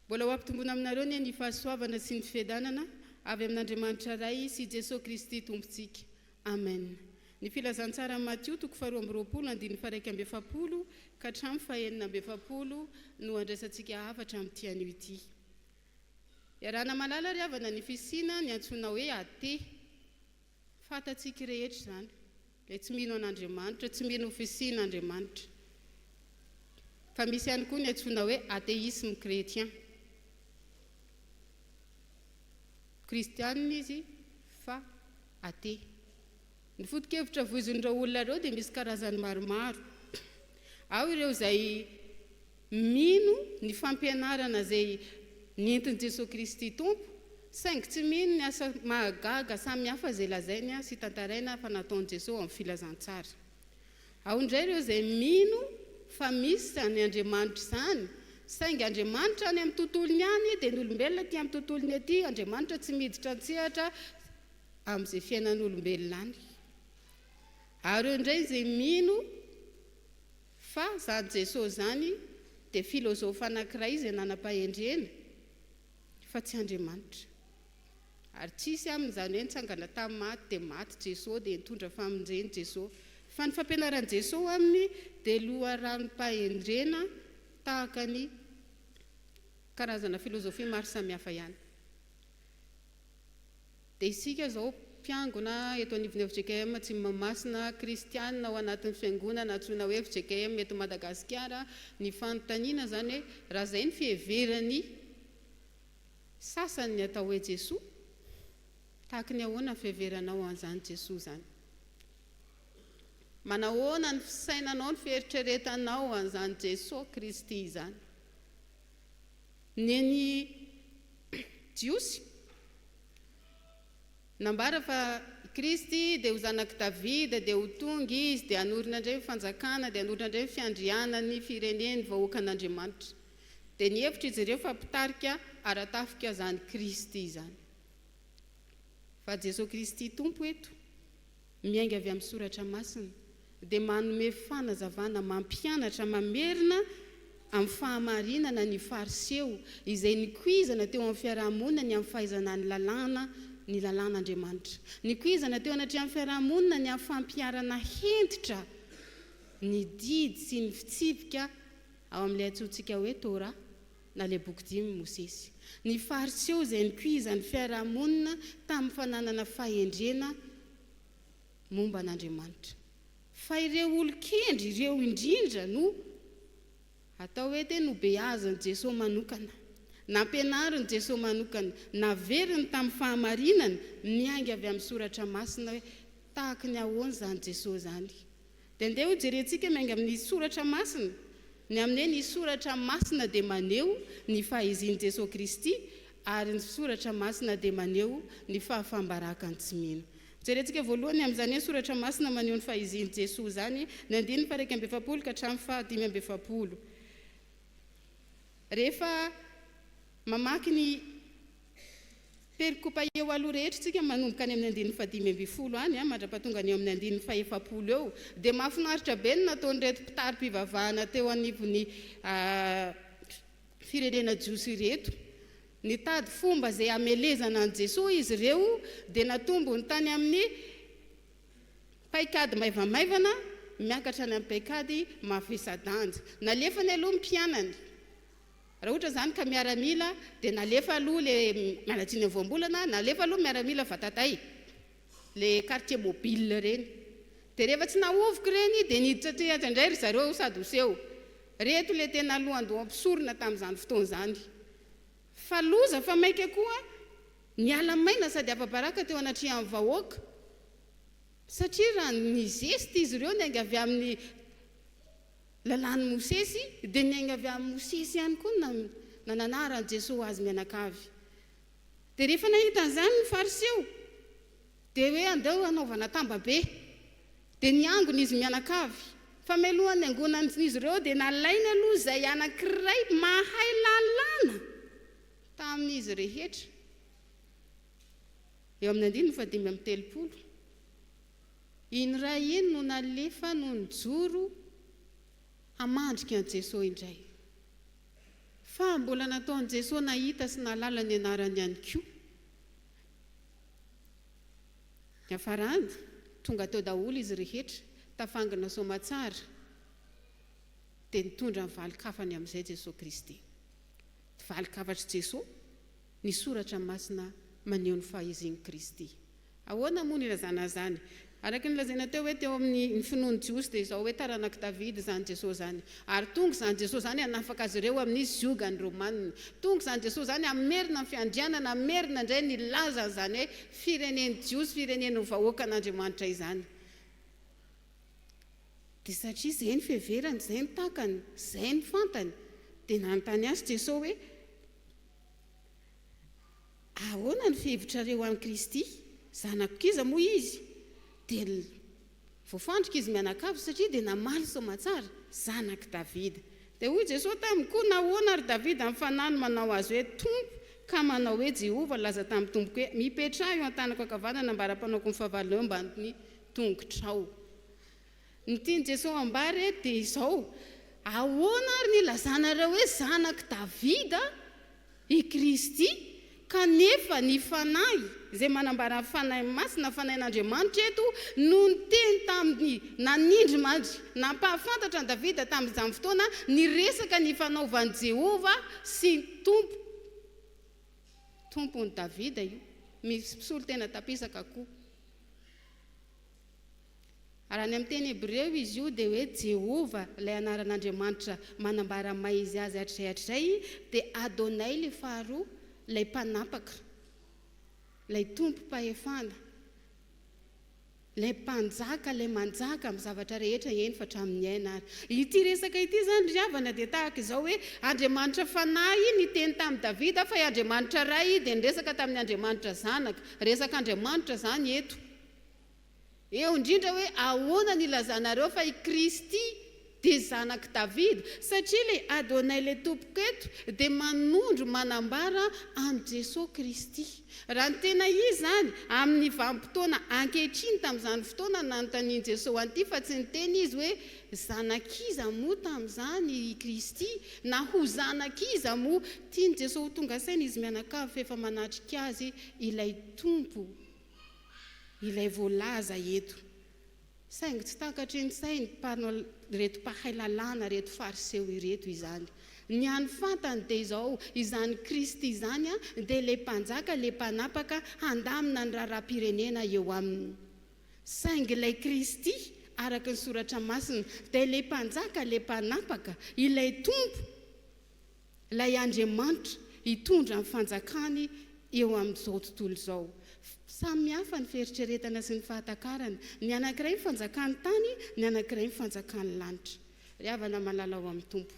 mbola ho ampitomboana aminareo ny fahasoavana sy ny fiadanana avy amin'Andriamanitra ray sy Jesosy Kristy tompontsika. Amen. Ny filazantsara Matthieu 2:1-7 ka hatramin'ny 9 no andraisantsika hafatra amin'ity anio ity. Iarana malala ry havana ny fisina ny antsoina hoe athée. Fantatsika rehetra izany. Ilay tsy mino an'Andriamanitra, tsy mino fisin'Andriamanitra. Fa misy ihany koa ny antsoina hoe athéisme chrétien. Kristianina izy fa athée. Ny foto-kevitra voizin'ireo olona ireo dia misy karazany maromaro. Ao ireo izay mino ny fampianarana izay nentin'i Jesosy Kristy tompo, saingy tsy mino ny asa mahagaga samihafa izay lazainy sy tantaraina fa nataon'i Jesosy amin'ny filazantsara. Ao indray ireo izay mino fa misy any Andriamanitra izany, saingy Andriamanitra any amin'ny tontolony any dia ny olombelona aty amin'ny tontolony aty, Andriamanitra tsy miditra an-tsehatra amin'izay fiainan'olombelona any. Ary eo indray izay mino fa zany Jesosy zany dia filôzôfa anankiray izay nanam-pahendrena fa tsy Andriamanitra. Ary tsisy amin'izany hoe nitsangana tamin'ny maty dia maty Jesosy dia nitondra famonjeny Jesosy. Fa ny fampianaran'i Jesosy aminy dia loharanom-pahendrena tahaka ny karazana filôzofia maro samihafa ihany. Dia isika izao mpiangona eto anivon'ny FJKM tsy mamasina kristianina ao anatin'ny fiangonana antsoina hoe FJKM eto Madagasikara, ny fanontaniana zany hoe raha izay ny fiheverany sasany ny atao hoe Jesosy, tahaka ny ahoana ny fiheveranao an'izany Jesosy zany. Manahoana ny fisainanao, ny fieritreretanao an'izany Jesosy Kristy izany. Neny Jiosy nambara fa Kristy dia ho zanaky Davida dia ho tonga izy dia hanorina indray ny fanjakana dia hanorina indray ny fiandrianany fireneny vahoaka an'Andriamanitra. Dia ny hevitra izy ireo fa mpitarika ara-tafika zany Kristy izany. Fa Jesosy Kristy tompo eto miainga avy amin'ny soratra masina dia manome fanazavana, mampianatra, mamerina amin'ny fahamarinana ny fariseho izay nikuizana teo amin'ny fiarahamonina ny amin'ny fahaizana ny lalàn'Andriamanitra. Nikuizana teo anatry amin'ny fiarahamonina ny amin'ny fampiarana hentitra ny didy sy ny fitsipika ao amin'ilay antsontsika hoe Torah na ilay boky 10 Mosesy. Ny fariseho izay nikuizan'ny fiarahamonina tamin'ny fananana fahendrena momba an'Andriamanitra. Fa ireo olon-kendry, ireo indrindra no atao hoe tena no beazan'i Jesosy manokana, nampianarin'i Jesosy manokana, naveriny tamin'ny fahamarinana miainga avy amin'ny soratra masina hoe tahaka ny ahoana zany Jesosy zany. Dia andeha ho jerentsika miainga amin'ny soratra masina, ny amin'izay ny soratra masina dia maneho ny fahaiziny Jesosy Kristy ary ny soratra masina dia maneho ny fahafambarakany tsy mino. Jerentsika voalohany amin'izany hoe soratra masina maneho ny fahaiziny Jesosy zany, ny 2:7 ka hatramin'ny 5:7. Rehefa mamaky ny perikopa eo aloha rehetra tsika manomboka any amin'ny 5:10 any mandra-pahatonga ny eo amin'ny 5:7 eo dia mahafinaritra be ny nataon'ireto mpitary-pivavahana teo anivon'ny firenena jiosy ireto. Nitady fomba izay amelezana an Jesosy izy ireo dia natombo ny tany amin'ny paikady maivamaivana miakatra any amin'ny paikady mavesa-danja. Nalefa ny aloha mpianany. Raha ohatra zany ka miaramila dia nalefa aloha le mianatiny voambolana, nalefa aloha miaramila vatatay, le quartier mobile reny. Dia rehefa tsy nahovoka reny dia niditra trehatra indray ry zareo sady hoseho. Reto le tena alohandoha ampisorona tamin'izany fotoana zany. Fa loza fa maika koa niala maina sady afa-baraka teo anatry amin'ny vahoaka. Satria raha nizesty izy ireo niainga avy amin'ny lalàn'ny Mosesy dia niainga avy amin'ny Mosesy ihany koa nananaran'i Jesosy azy mianakavy. Dia rehefa nahita an'izany ny fariseho dia hoe andeo anaovana tambabe dia niangona izy mianakavy. Fa melohan'ny angonan'izy ireo dia nalainy aloha izay anankiray mahay lalàna tamin'izy rehetra. Eo amin'ny 5:30 iny raha iny no nalefa no nijoro hamandrika an'i Jesosy indray. fa mbola nataon'i Jesosy nahita sy nalala ny anarany ihany koa. Ny afarany tonga teo daholo izy rehetra, tafangana soamatsara, dia nitondra ny valikafany amin'izay Jesosy Kristy. Valikafatra Jesosy nisoratra masina maneho ny fahiziny Kristy. Ahoana moa ny ilazana zany? Araka ny lazaina teo hoe teo amin'ny finoany Jiosy dia izao hoe taranaka Davidy zany Jesosy zany. Ary tonga zany Jesosy zany hanafaka azy ireo amin'ny ziogany Romanina. Tonga zany Jesosy zany hamerina ny fiandrianana, hamerina indray ny laza zany hoe fireneny Jiosy, fireneny vahoaka an'Andriamanitra izany. Dia satria izay ny fiheverany, izay ny takany, izay ny fantany, dia nanontany azy Jesosy hoe ahoana ny fihevitrareo amin'ny Kristy? Zanako kiza moa izy? Dia voafandrika izy mianakavy satria dia namaly soamatsara, zanak' Davida. Dia hoy Jesosy taminy koa, nahoana ary Davida amin'ny fanahy manao azy hoe tompo, ka manao hoe Jehovah laza tamin'ny tompoko hoe mipetraha eo an-tanako ankavanana mba ara-panaoko ny fahavalona eo ambany tongotrao. Ny tiany Jesosy ambary dia izao, ahoana ary nilazanareo hoe zanak' Davida i Kristy, kanefa ny fanahy izay manambara fanahy masina, fanahin'Andriamanitra eto no niteny tamin'ny nanindry mandry, nampahafantatra ny Davida tamin'izany fotoana ny resaka ny fanaovan'i Jehovah sy ny tompony Davida io. Misy mpisolo tena tapisaka koa. Raha ny amin'ny teny Hebreo izy io dia hoe Jehovah, ilay anaran'Andriamanitra manambara maizy azy hatrizay, dia Adonai ilay faharoa, ilay mpanapaka, ilay tompo mpahefana, ilay mpanjaka, ilay manjaka amin'ny zavatra rehetra eny fa hatramin'ny aina ary. Ity resaka ity zany riavana dia tahaka izao hoe Andriamanitra fanahy niteny tamin'ny Davida fa Andriamanitra ray dia niresaka tamin'ny Andriamanitra zanaka. Resaka Andriamanitra zany eto. Eo indrindra hoe ahoana nilazanareo fa i Kristy dia zanak' Davida, satria ilay Adonai ilay tompoko eto dia manondro manambara amin'ny Jesosy Kristy. Raha ny tena izy zany amin'ny vanim-potoana ankehitriny tamin'izany fotoana nanontaniany Jesosy an'ity, fa tsy niteny izy hoe zanakiza moa tamin'izany i Kristy, na ho zanakiza moa. Tiany Jesosy ho tonga saina izy mianakavy fa efa manatrika azy ilay tompo, ilay voalaza eto. Saingy tsy takatry ny sainy mpanao reto mpahay lalàna, reto fariseo ireto izany. Ny any fantany dia izao, izany Kristy izany dia ilay mpanjaka, ilay mpanapaka handamina ny raharaham-pirenena eo aminy. Saingy ilay Kristy araka ny soratra masina dia ilay mpanjaka, ilay mpanapaka, ilay tompo, ilay Andriamanitra hitondra ny fanjakany eo amin'izao tontolo izao. Samy hafa ny fieritreretana sy ny fahatakarana. Ny anankiray fanjakany tany, ny anankiray fanjakany lanitra. Riavana malala ao amin'ny tompo.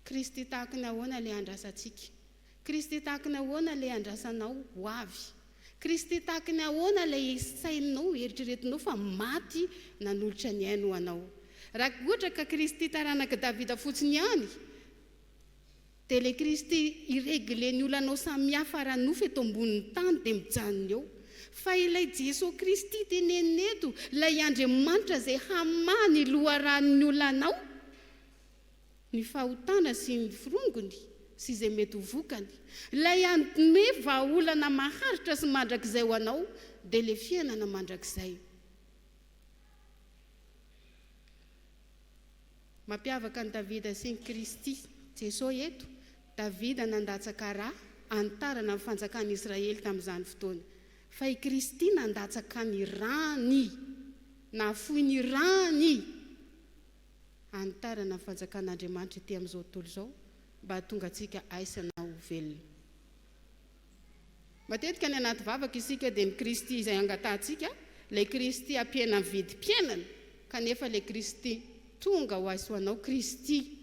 Kristy tahaka ny ahoana ilay andrasantsika? Kristy tahaka ny ahoana ilay andrasanao ho avy? Kristy tahaka ny ahoana ilay sainao, eritreretinao fa maty nanolotra ny aino anao? Raha ohatra ka Kristy taranaka Davida fotsiny ihany, dia ilay Kristy iregle ny olanao samy hafa ranofy eto ambonin'ny tany dia mijanona eo. Fa ilay Jesosy Kristy tenenina eto, ilay Andriamanitra izay hamany loharan'ny olanao, ny fahotana sy ny firongony sy izay mety ho vokany, ilay anome vahaolana maharitra sy mandrakizay ho anao, dia ilay fiainana mandrakizay. Mampiavaka ny Davida sy ny Kristy Jesosy eto, Davida nandatsaka rà antarana ny fanjakan'i Israely tamin'izany fotoana. Fa i Kristy nandatsaka ny rany, nafoy ny rany antarana ny fanjakan'Andriamanitra ety amin'izao tontolo izao mba hahatonga antsika aisana ho velona. Matetika ny anaty vavaka isika dia ny Kristy izay angatantsika, ilay Kristy ampiana vidim-piainana, kanefa ilay Kristy tonga ho azy ho anao, Kristy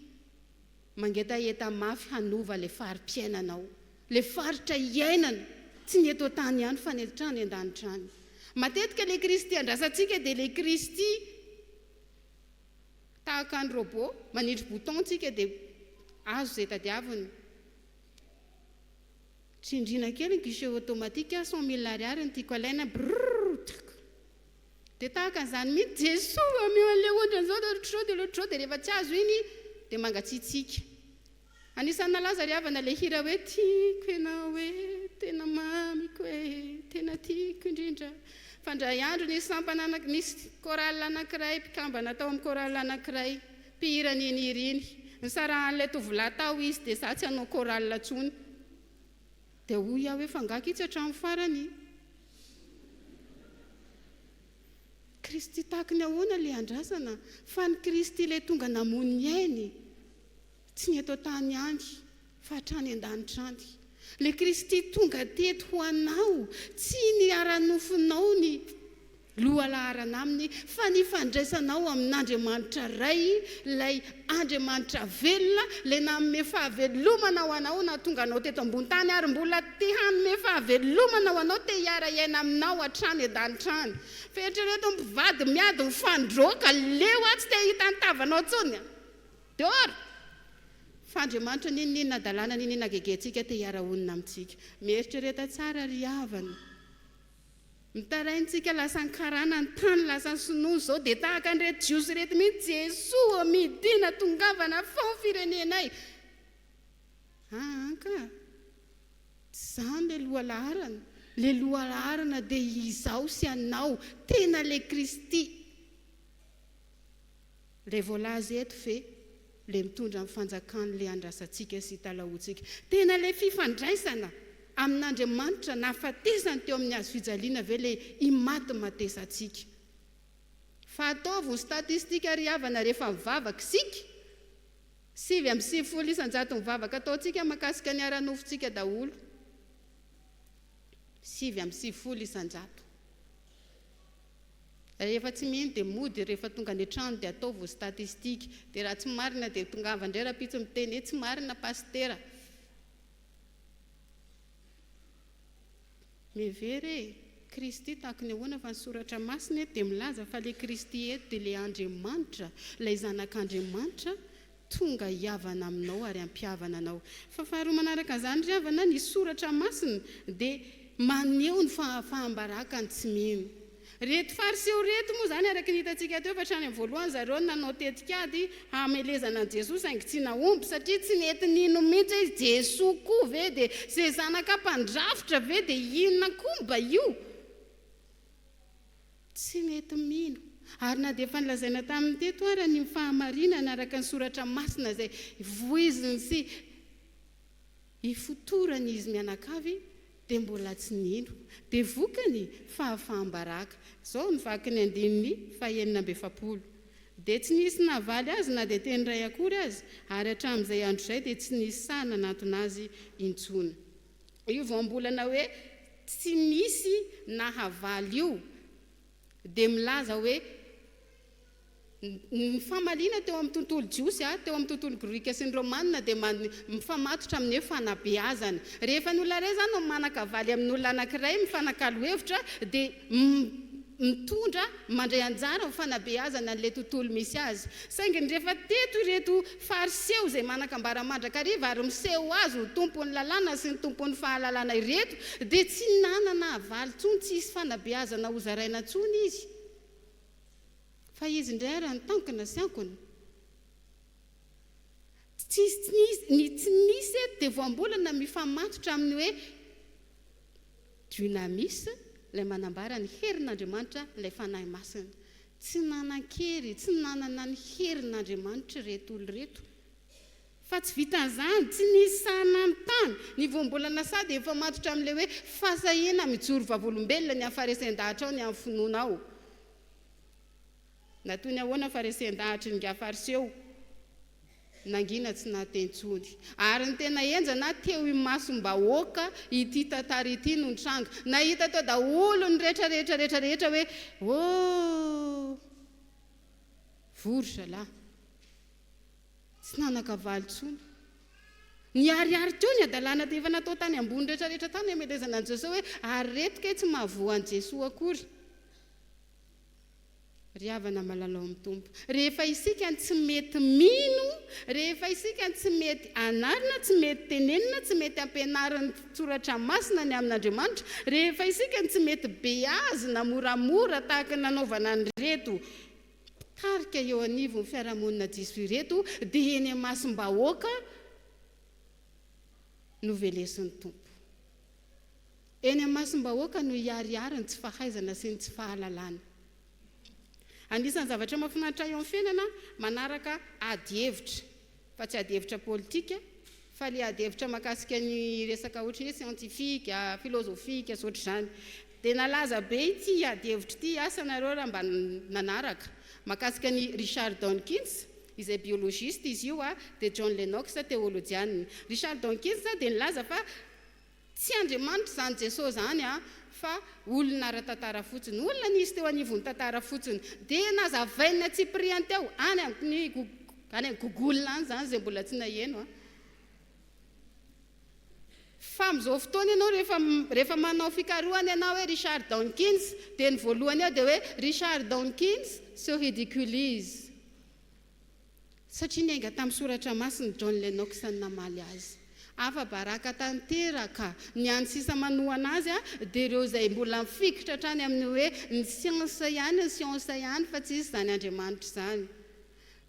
mangetaheta mafy hanova ilay fari-piainanao, ilay faritra iainana, tsy ny eto an-tany ihany fa ny hatrany an-danitra any. Matetika ilay Kristy andrasantsika dia ilay Kristy tahaka ny robot, manindry bouton tsika dia azo izay tadiaviny. Tsindriana kely ny guichet automatique, 100 000 ariary ny tiako alaina, dia tahaka an'izany mihitsy Jesosy ameo an'ilay ohatran'izao dia ohatr'izao dia rehefa tsy azo iny dia mangatsiatsika. Anisan'ny nalaza ry havana le hira hoe tiako ianao hoe tena mamiko hoe tena tiako indrindra. Fandray andro nisy sampana nisy chorale anankiray mpikambana tao amin'ny chorale anankiray mpihira niniriny. Ny sarahan'ilay tovolahy tao izy dia za tsy hanao chorale atsony. Dia hoy aho hoe fangaka itsy hatramin'ny farany. Kristy tahaka ny ahoana le andrasana fa ny Kristy ilay tonga namony ainy. Tsy ny eto tany any fa hatrany an-danitra any. Le Kristy tonga teto ho anao, tsy ny ara-nofinao ny lohalarana aminy, fa ny fandraisanao amin'Andriamanitra ray, ilay Andriamanitra velona, ilay nanome fahavelomana ho anao na tonga anao teto ambony tany ary mbola te hanome fahavelomana ho anao, te hiara iaina aminao hatrany an-danitra any. Fa eritrereto mpivady miady mifandroaka, leo tsy te hita ny tavanao tsony. Dehors. Andriamanitra ninina dalàna ninina gegentsika te hiara-onina amintsika. Mieritreretra tsara ry havana. Mitaraintsika lasa ny karana ny tany lasa ny sonono zao dia tahaka an'ireto jiosy reto mihitsy Jesoa midina tongavana fao firenenay. Ka zany le lohalaharana. Le lohalaharana dia izao sy anao tena le Kristy. Le voalaza eto fe le mitondra amin'ny fanjakany le andrasantsika sy talahotsika. Tena le fifandraisana amin'Andriamanitra nahafatesany teo amin'ny hazo fijaliana ve le imaty matesantsika. Fa ataovy statistika ry havana rehefa mivavaka sika 7 isan-jato mivavaka ataontsika makasika ny ara-nofontsika daholo. 7 isan-jato. Rehefa tsy mihiny dia mody, rehefa tonga ny trano dia ataovy statistika. Dia raha tsy marina dia tonga avandray raha-pitsy miteny tsy marina pastera. Mevery Kristy tahaka ny ahoana fa ny soratra masina eto dia milaza fa le Kristy eto dia le Andriamanitra, ilay zanak'Andriamanitra tonga hiavana aminao ary ampihavana anao. Fa faharoa manaraka izany ry havana ny soratra masina dia maneho ny fahambarakany tsy mihiny. Reto fariseo reto moa zany araka ny hitantsika teo fa hatrany amin'ny voalohany zareo nanao tetikady hamelezana an Jesosy saingy tsy nahomby satria tsy nety nino mihitsy izy Jesosy koa ve dia izay zanaka mpandrafitra ve dia inona koa mba io? Tsy nety mino. Ary na dia efa nilazaina tamin'ny teto ary ny fahamarinana araka ny soratra masina izay voiziny sy ifotorany izy mianakavy dia mbola tsy nino. Dia vokany fahafahambaraka. Zao ny vaky ny 9:7. Dia tsy nisy navaly azy na dia teny ray akory azy, ary hatramin'izay andro izay dia tsy nisy sahana nanatona azy intsony. Io voambolana hoe tsy nisy nahavaly io dia milaza hoe ny famaliana teo amin'ny tontolo jiosy teo amin'ny tontolo grika sy ny romanina dia mifamatotra amin'ny hoe fanabeazana. Rehefa ny olona iray zany no manakavaly amin'olona anankiray mifanakalo-hevitra dia mitondra mandray anjara fanabeazana n'ilay tontolo misy azy. Saingy rehefa teto ireto fariseo izay manakambara mandrakariva ary miseho azy ho tompon'ny lalàna sy ny tompon'ny fahalalàna ireto dia tsy nanana havaly tsony, tsy isy fanabeazana ho zaraina tsony izy. Fa izy indray raha ny tankina sy ankony. Tsy nisy eto dia voambolana mifamatotra amin'ny hoe dynamis, ilay manambara ny herin'Andriamanitra, ilay fanahy masina. Tsy nanan-kery, tsy nanana ny herin'Andriamanitra reto olo reto. Fa tsy vitan'izany, tsy nisy sahana amin'ny tany. Ny voambolana sady efa matotra amin'ilay hoe fahasahiana mijoro vavolombelona ny amin'ny farisén-dahatra ao ny amin'ny finoana ao. Natoy ny ahoana farisén-dahatra ny fariseo nangina tsy natentsony. Ary ny tena enjana teo imasom-bahoaka ity tantara ity no nitranga. Nahita tao daholo ny rehetra hoe vory zalahy. Tsy nanakavaly tsony. Ny ariary teo ny adalàna dia efa natao tany ambony rehetra tany hamelezana an Jesosy hoe ary retika tsy mahavoa an Jesosy akory. Ry havana malalao amin'ny tompo. Rehefa isika tsy mety mino, rehefa isika tsy mety anarina, tsy mety tenenina, tsy mety ampianarana soratra masina ny amin'Andriamanitra, rehefa isika tsy mety beazina moramora tahaka nanaovana ny reto tarika eo anivo ny fiarahamonina Jesoy reto dia eny masom-bahoaka no velesin'ny tompo. Eny amasim-bahoaka no hiariary ny tsy fahaizana sy ny tsy fahalalana. Anisan'ny zavatra mahafinaritra eo amin'ny fiainana manaraka ady hevitra, fa tsy ady hevitra politika, fa le ady hevitra mahakasika ny resaka ohatra hoe scientifique, filozofika, sy ohatr'izany. Dia nalaza be ity ady hevitra ity asanareo raha mba nanaraka mahakasika ny Richard Dawkins, izay biologiste izy io, dia John Lennox théologienne. Richard Dawkins dia nilaza fa tsy Andriamanitra zany Jesosy zany fa olona ara-tantara fotsiny, olona nisy teo anivon'ny tantara fotsiny. Dia nazavaina Cyprien teo any amin'ny Google any zany izay mbola tsy naheno. Fa amin'izao fotoana ianao rehefa manao fikarohana ianao hoe Richard Dawkins, dia ny voalohany eo dia hoe Richard Dawkins se ridiculise. Satria niainga tamin'ny soratra masiny John Lennox ny namaly azy. Afa-baraka tanteraka ny any sisa manohana azy dia ireo izay mbola mifikitra hatrany amin'ny hoe ny siansa ihany fa tsy isy zany Andriamanitra zany.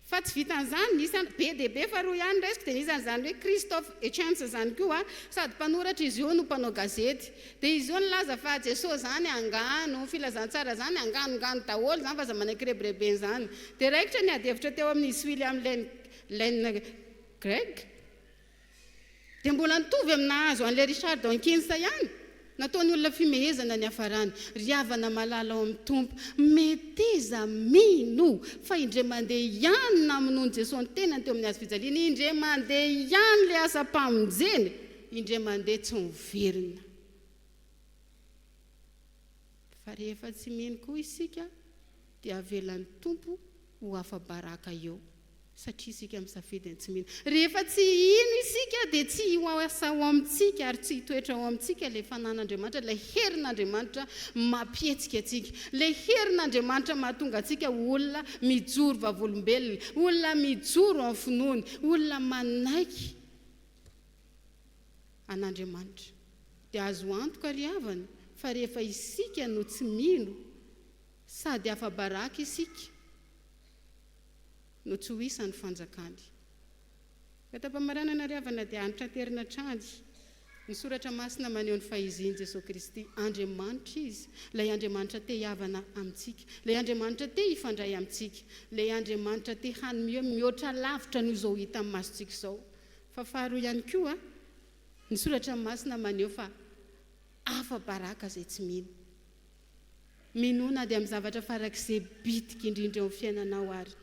Fa tsy vitan'izany nisy be dia be fa roa ihany resiko dia nisan'izany hoe Christophe Hitchens zany koa sady mpanoratra izy io no mpanao gazety. Dia izy io nilaza fa Jesosy zany angano, filazantsara zany anganongano daholo zany fa za manaikirebirebeny zany. Dia raikitra ny ady hevitra teo amin'ny William Lane Craig. Dia mbola nitovy aminahazo an'ilay Richard Dawkins ihany. Nataony olona fimehezana ny hafarany, riavana malala ao amin'ny tompo, meteza mino fa indray mandeha ihany namonoany Jesosy ny tenany teo amin'ny hazofijaliana, indray mandeha ihany le asa-pamonjeny, indray mandeha tsy miverina. Fa rehefa tsy mino koa isika dia avelan'ny tompo ho afa-baraka eo. Satria isika misafidy ny tsy mino. Rehefa tsy ino isika dia tsy asa ao amintsika ary tsy hitoetra ao amintsika ilay fanan'Andriamanitra, ilay herin'Andriamanitra mampietsika antsika, ilay herin'Andriamanitra mahatonga antsika olona mijoro vavolombelona, olona mijoro amin'ny finoany, olona manaiky an'Andriamanitra. Dia azo antoka ry havana fa rehefa isika no tsy mino sady afa-baraka isika no tsy ho isan'ny fanjakany. Fahatampamaranana ry havana dia anitraterina trany ny soratra masina maneho ny fahiziany Jesosy Kristy. Andriamanitra izy, ilay Andriamanitra te hiavana amintsika, ilay Andriamanitra te hifandray amintsika, ilay Andriamanitra te hanome mihoatra lavitra noho izao hita amin'ny masontsika izao. Fa faharoa ihany koa ny soratra masina maneho fa afa-baraka izay tsy mino. Minona dia amin'ny zavatra farak'izay bitika indrindra eo amin'ny fiainanao ary.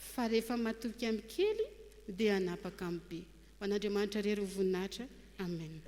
Fa rehefa matoky amin'ny kely dia hanapaka amin'ny be. Ho an'Andriamanitra rery ho voninahitra. Amen.